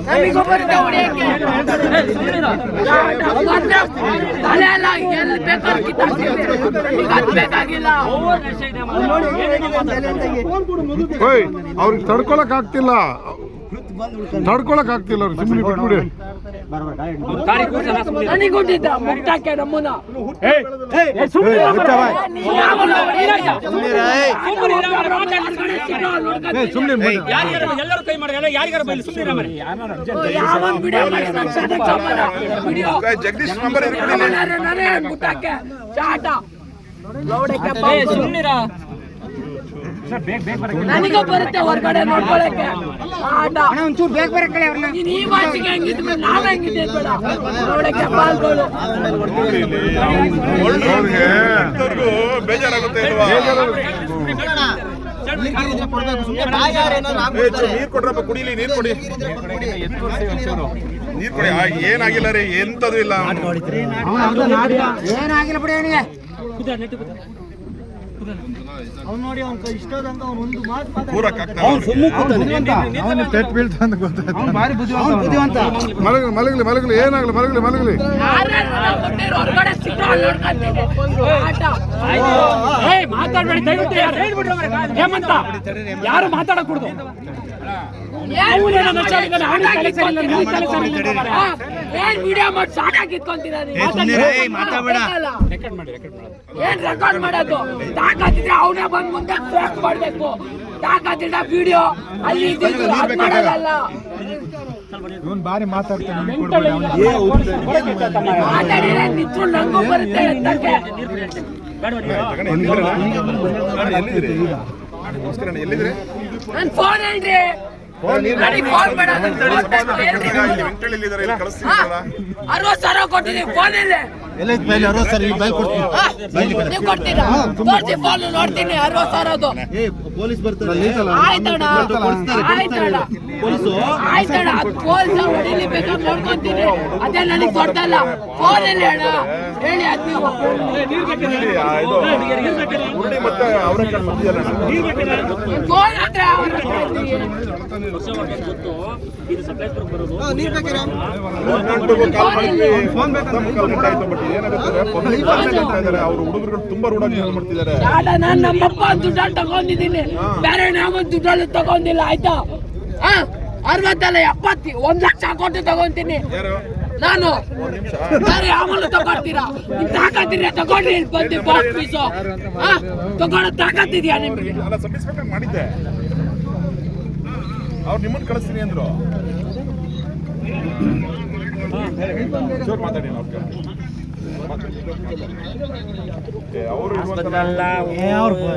ನಮಗೂ ಬರುತ್ತೆ ಹೊಡೆಯಕ್ಕೆ. ತಲೆ ಎಲ್ಲ ಎಲ್ಲಿ ಬೇಕಾದ್ರೆ ಕಿತ್ತಾಕ್ತೀವಿ, ಈಗ ಅದು ಬೇಕಾಗಿಲ್ಲ. ಅವ್ರಿಗೆ ತಡ್ಕೊಳಕ್ ಆಗ್ತಿಲ್ಲ ಅವ್ರು ಸುಮ್ಮನೆ ಬಿಟ್ಬಿಡಿ. ನನಗೊಟ್ಟಿದ್ದ ಮುಟ್ಟಾಕೆ ನಮ್ಮನ್ನ ಎಲ್ಲರೂ ಕೈ ಮಾಡಿದ್ರೆ ಯಾರಿಗಾರ ಬೈಲಿ ಸುಮ್ಮನೆ ಮುಟ್ಟಾಕೆ ಚಾಟ ಸುಮ್ಮನಿರಾ ನನಗೂ ಬರುತ್ತೆ ಹೊರಗಡೆ ನೋಡ್ಕೊಳಕ್ಕೆ ಆಟ. ಒಂಚೂರು ಬೇಗ ಬರಕ್ಕೆ ಅವ್ರನ್ನ ನೀನ್ ಈ ಮಾತಿಗೆ ಹೆಂಗಿದ್ವಿ ನಾವ್ ಹೆಂಗಿದ್ದೆ ಬೇಡ ನೋಡಕ್ಕೆ ಬಾಲ್ಗಳು ಬೇಜಾರಾಗುತ್ತೆ ನೀರ್ ಕೊಡ್ರಪ್ಪ, ಕುಡಿಲಿ, ನೀರ್ ಕೊಡಿ, ನೀರ್ ಕೊಡಿ. ಏನಾಗಿಲ್ಲ ರೀ, ಎಂತದು ಇಲ್ಲ, ಏನಾಗಿಲ್ಲ ಬಿಡಿ ಅವನಿಗೆ. ಅವ್ನು ನೋಡಿ ಅವ್ನ ಇಷ್ಟದಂತ ಅವ್ನು ಒಂದು ಮಾತು ಮಲಗಲಿ ಏನಾಗಲಿ ಮಲಗಲಿ ಹೊರಗಡೆ ಮಾತಾಡ್ಬೇಡಿ ದಯವಿಟ್ಟು. ಹೇಮಂತ ಯಾರು ಮಾತಾಡಕೂಡದು. ಏನ್ ವಿಡಿಯೋ ಮಾಡಿ ಸಾಕಾಗಿತ್ಕೊಂತೀರ, ಏನ್ ರೆಕಾರ್ಡ್ ಮಾಡೋದು? ತಾಕತ್ತಿದ್ರೆ ಅವನೇ ಬಂದ್ ಮುಂದೆ ಫೇಕ್ ಮಾಡ್ಬೇಕು. ತಾಕತ್ತಿಲ್ಲ ವಿಡಿಯೋ ಅಲ್ಲಿ ಮಾಡಲ್ಲ. ಬಾರಿ ಮಾತಾಡ್ತಾನೆ, ಮಾತಾಡಿದ್ರೆ ನಿಂತ್ಕೊಂಡು ನಂಗೂ ಬರುತ್ತೆ ಎತ್ತಕ್ಕೆ. ನನ್ ಫೋನ್ ಹೇಳ್ರಿ, ನನಗೆ ಫೋನ್ ಮಾಡೋದು 60,000 ಕೊಟ್ಟಿದ್ದೀನಿ ಫೋನ್ ಇಲ್ಲಿ. ನೀವು ಕೊಡ್ತೀರಾ? ತೋರಿಸಿ ಫೋನ್ ನೋಡ್ತೀನಿ. 60,000 ಆಯ್ತಣ್ಣ, ಆಯ್ತಣ್ಣ. ಪೊಲೀಸ್ ಹೊಡಿಲಿ ಬೇಕಾದ್ರೆ ನೋಡ್ಕೊಂತೀನಿ, ಅದೇ ನನಗೆ ದೊಡ್ಡಲ್ಲ. ಫೋನ್ ಇಲ್ಲಿ ಅಣ್ಣ ಹೇಳಿ, ಅದ್ ನೀವು ಫೋನ್ ಹತ್ರ ಅವ್ರ ಹುಡುಗರು ತುಂಬಾ ರೂಢ ಮಾಡ್ತಿದ್ದಾರೆ. ನಾನು ನಮ್ಮಪ್ಪ ದುಡ್ಡಲ್ಲಿ ತಗೊಂಡಿದ್ದೀನಿ, ಬೇರೆ ನಾವು ದುಡ್ಡಲ್ಲಿ ತಗೊಂಡಿಲ್ಲ. ಆಯ್ತಾ? 60 ಅಲ್ಲ 70, 1 ಲಕ್ಷ ಕೊಟ್ಟು ತಗೊಂತೀನಿ ನಾನು. ಬೇರೆ ಆಮೇಲೆ ತಗೊಳ್ತೀರಾ? ನಿಮ್ ತಾಕತ್ತಿದ್ರೆ ತಗೊಂಡ್ರಿ, ಇಲ್ಲಿ ಬಂದು ಬಾಕ್ಸ್ ಪೀಸು ತಗೊಳ್ಳೋ ತಾಕತ್ತಿದ್ಯಾ ನಿಮ್ಗೆ? ಮಾಡಿದ್ದೆ, ಅವ್ರು ನಿಮ್ಮನ್ನು ಕಳಿಸ್ತೀನಿ ಅಂದ್ರು. ಜೋರ್ ಮಾತಾಡಿ ಅವರು